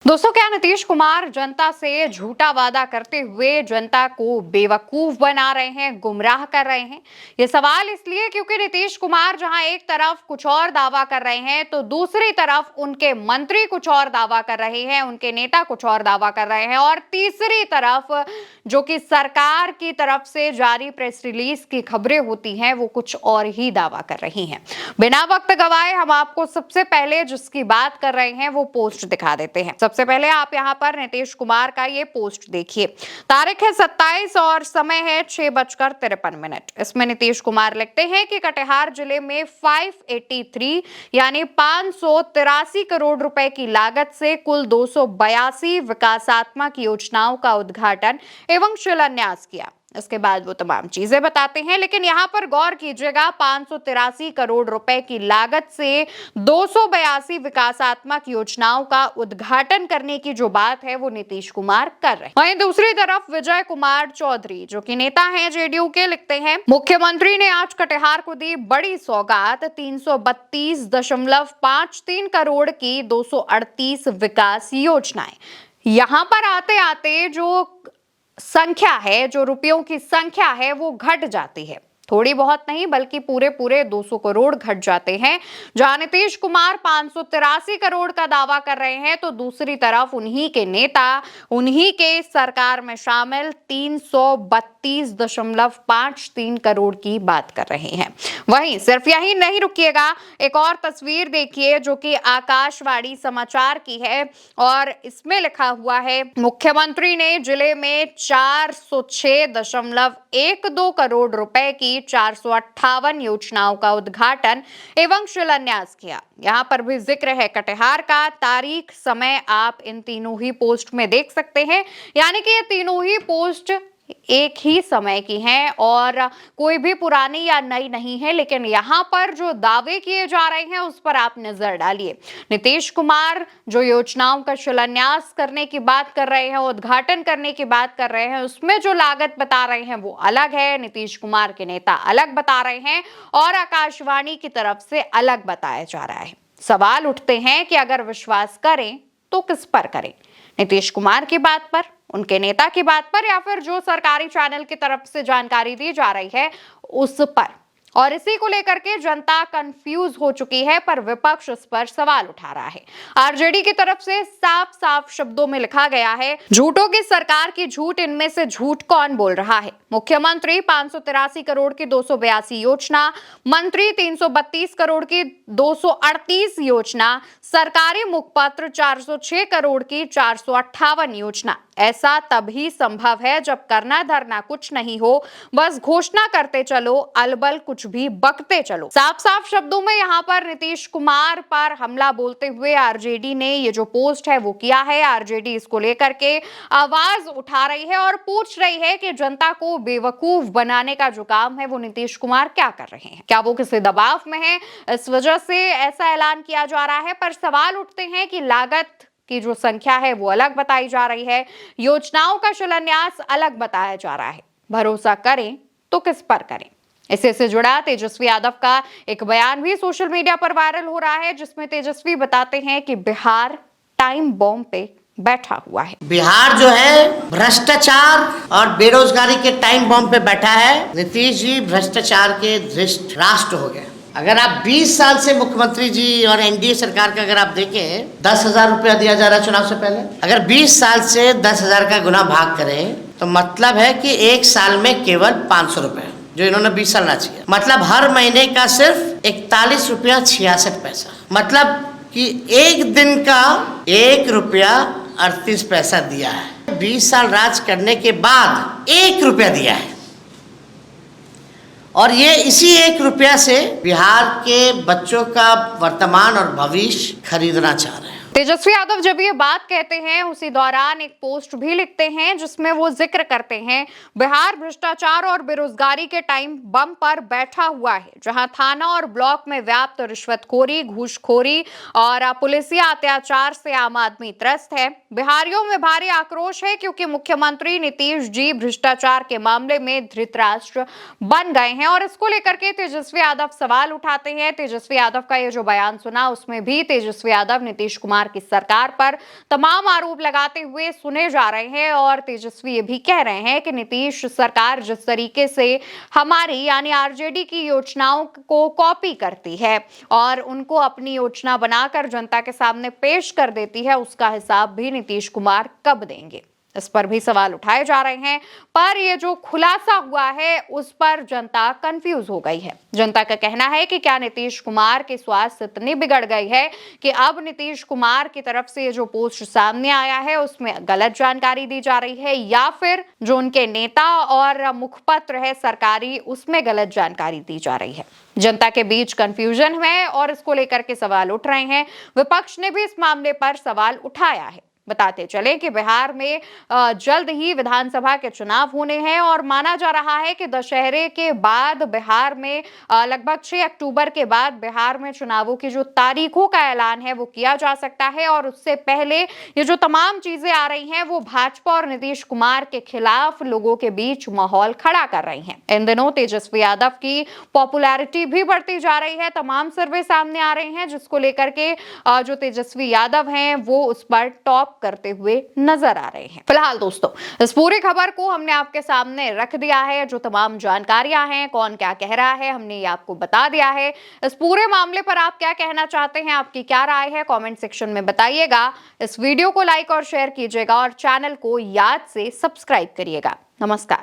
दोस्तों, क्या नीतीश कुमार जनता से झूठा वादा करते हुए जनता को बेवकूफ बना रहे हैं, गुमराह कर रहे हैं? ये सवाल इसलिए क्योंकि नीतीश कुमार जहां एक तरफ कुछ और दावा कर रहे हैं तो दूसरी तरफ उनके मंत्री कुछ और दावा कर रहे हैं, उनके नेता कुछ और दावा कर रहे हैं और तीसरी तरफ जो कि सरकार की तरफ से जारी प्रेस रिलीज की खबरें होती हैं वो कुछ और ही दावा कर रही हैं। बिना वक्त गवाए हम आपको सबसे पहले जिसकी बात कर रहे हैं वो पोस्ट दिखा देते हैं। सबसे पहले आप यहां पर नीतीश कुमार का ये पोस्ट देखिए। तारीख है 27 और समय है 6:53। इसमें नीतीश कुमार लिखते हैं कि कटिहार जिले में 583 यानी 583 करोड़ रुपए की लागत से कुल 282 विकासात्मक योजनाओं का उद्घाटन एवं शिलान्यास किया। इसके बाद वो तमाम चीजें बताते हैं, लेकिन यहां पर गौर कीजिएगा, 583 करोड़ रुपए की लागत से 282 विकासात्मक योजनाओं का उद्घाटन करने की जो बात है वो नीतीश कुमार कर रहे हैं। वहीं दूसरी तरफ विजय कुमार चौधरी जो कि नेता हैं जेडीयू के, लिखते हैं मुख्यमंत्री ने आज कटिहार को दी बड़ी सौगात, 332.53 करोड़ की 238 विकास योजनाएं। यहां पर आते आते जो संख्या है, जो रुपयों की संख्या है वो घट जाती है, थोड़ी बहुत नहीं बल्कि पूरे 200 करोड़ घट जाते हैं। जहां नीतीश कुमार 583 करोड़ का दावा कर रहे हैं तो दूसरी तरफ उन्हीं के नेता, उन्हीं के सरकार में शामिल 332.53 करोड़ की बात कर रहे हैं। वहीं सिर्फ यही नहीं रुकिएगा, एक और तस्वीर देखिए जो कि आकाशवाणी समाचार की है और इसमें लिखा हुआ है मुख्यमंत्री ने जिले में 406.12 करोड़ रुपए की 458 योजनाओं का उद्घाटन एवं शिलान्यास किया। यहाँ पर भी जिक्र है कटिहार का, तारीख समय आप इन तीनों ही पोस्ट में देख सकते हैं, यानी कि ये तीनों ही पोस्ट एक ही समय की हैं और कोई भी पुरानी या नई नहीं है। लेकिन यहाँ पर जो दावे किए जा रहे हैं उस पर आप नजर डालिए। नीतीश कुमार जो योजनाओं का शिलान्यास करने की बात कर रहे हैं, उद्घाटन करने की बात कर रहे हैं, उसमें जो लागत बता रहे हैं वो अलग है, नीतीश कुमार के नेता अलग बता रहे हैं और आकाशवाणी की तरफ से अलग बताया जा रहा है। सवाल उठते हैं कि अगर विश्वास करें तो किस पर करें, नीतीश कुमार की बात पर, उनके नेता की बात पर, या फिर जो सरकारी चैनल की तरफ से जानकारी दी जा रही है उस पर। और इसी को लेकर के जनता कंफ्यूज हो चुकी है, पर विपक्ष इस पर सवाल उठा रहा है। आरजेडी की तरफ से साफ साफ शब्दों में लिखा गया है, झूठों की सरकार की झूठ, इनमें से झूठ कौन बोल रहा है? मुख्यमंत्री 583 करोड़ की 282 योजना, मंत्री 332 करोड़ की 238 योजना, सरकारी मुखपत्र 406 करोड़ की 458 योजना। ऐसा तभी संभव है जब करना धरना कुछ नहीं हो, बस घोषणा करते चलो, अलबल कुछ भी बकते चलो। साफ साफ शब्दों में यहाँ पर नीतीश कुमार पर हमला बोलते हुए आरजेडी ने ये जो पोस्ट है वो किया है। आरजेडी इसको लेकर के आवाज उठा रही है और पूछ रही है कि जनता को बेवकूफ बनाने का जो काम है वो नीतीश कुमार क्या कर रहे हैं, क्या वो किसी दबाव में है, इस वजह से ऐसा ऐलान किया जा रहा है? पर सवाल उठते हैं कि लागत की जो संख्या है वो अलग बताई जा रही है, योजनाओं का शिलान्यास अलग बताया जा रहा है। भरोसा करें तो किस पर करें? इससे से जुड़ा तेजस्वी यादव का एक बयान भी सोशल मीडिया पर वायरल हो रहा है, जिसमें तेजस्वी बताते हैं कि बिहार टाइम बॉम्ब पे बैठा हुआ है। बिहार जो है भ्रष्टाचार और बेरोजगारी के टाइम बॉम्ब पे बैठा है। नीतीश जी भ्रष्टाचार के धृष्ट राष्ट्र हो गए। अगर आप 20 साल से मुख्यमंत्री जी और एनडीए सरकार का अगर आप देखें, 10,000 रुपया दिया जा रहा है चुनाव से पहले। अगर 20 साल से 10,000 का गुना भाग करें तो मतलब है कि एक साल में केवल 500 रुपए, जो इन्होंने 20 साल नाच किया, मतलब हर महीने का सिर्फ 41 रुपया 66 पैसा, मतलब कि एक दिन का 1 रुपया 38 पैसा दिया है। 20 साल राज करने के बाद 1 रुपया दिया है और ये इसी 1 रुपया से बिहार के बच्चों का वर्तमान और भविष्य खरीदना चाह रहे हैं। तेजस्वी यादव जब ये बात कहते हैं उसी दौरान एक पोस्ट भी लिखते हैं जिसमें वो जिक्र करते हैं बिहार भ्रष्टाचार और बेरोजगारी के टाइम बम पर बैठा हुआ है, जहां थाना और ब्लॉक में व्याप्त रिश्वतखोरी, घूसखोरी और पुलिसिया अत्याचार से आम आदमी त्रस्त है। बिहारियों में भारी आक्रोश है क्योंकि मुख्यमंत्री नीतीश जी भ्रष्टाचार के मामले में धृतराष्ट्र बन गए हैं और इसको लेकर के तेजस्वी यादव सवाल उठाते हैं। तेजस्वी यादव का ये जो बयान सुना उसमें भी तेजस्वी यादव नीतीश कुमार की सरकार पर तमाम आरोप लगाते हुए सुने जा रहे हैं और तेजस्वी ये भी कह रहे हैं कि नीतीश सरकार जिस तरीके से हमारी यानी आरजेडी की योजनाओं को कॉपी करती है और उनको अपनी योजना बनाकर जनता के सामने पेश कर देती है, उसका हिसाब भी नीतीश कुमार कब देंगे। इस पर भी सवाल उठाए जा रहे हैं, पर ये जो खुलासा हुआ है उस पर जनता कंफ्यूज हो गई है। जनता का कहना है कि क्या नीतीश कुमार की स्वास्थ्य इतनी बिगड़ गई है कि अब नीतीश कुमार की तरफ से ये जो पोस्ट सामने आया है उसमें गलत जानकारी दी जा रही है, या फिर जो उनके नेता और मुखपत्र है सरकारी उसमें गलत जानकारी दी जा रही है। जनता के बीच कंफ्यूजन है और इसको लेकर के सवाल उठ रहे हैं। विपक्ष ने भी इस मामले पर सवाल उठाया है। बताते चले कि बिहार में जल्द ही विधानसभा के चुनाव होने हैं और माना जा रहा है कि दशहरे के बाद बिहार में लगभग 6 अक्टूबर के बाद बिहार में चुनावों की जो तारीखों का ऐलान है वो किया जा सकता है और उससे पहले ये जो तमाम चीजें आ रही हैं वो भाजपा और नीतीश कुमार के खिलाफ लोगों के बीच माहौल खड़ा कर रही हैं। इन दिनों तेजस्वी यादव की पॉपुलैरिटी भी बढ़ती जा रही है। तमाम सर्वे सामने आ रहे हैं जिसको लेकर के जो तेजस्वी यादव हैं वो उस पर टॉप करते हुए नजर आ रहे हैं। फिलहाल दोस्तों इस पूरी खबर को हमने आपके सामने रख दिया है। जो तमाम जानकारियां हैं, कौन क्या कह रहा है, हमने ये आपको बता दिया है। इस पूरे मामले पर आप क्या कहना चाहते हैं, आपकी क्या राय है, कमेंट सेक्शन में बताइएगा। इस वीडियो को लाइक और शेयर कीजिएगा और चैनल को याद से सब्सक्राइब करिएगा। नमस्कार।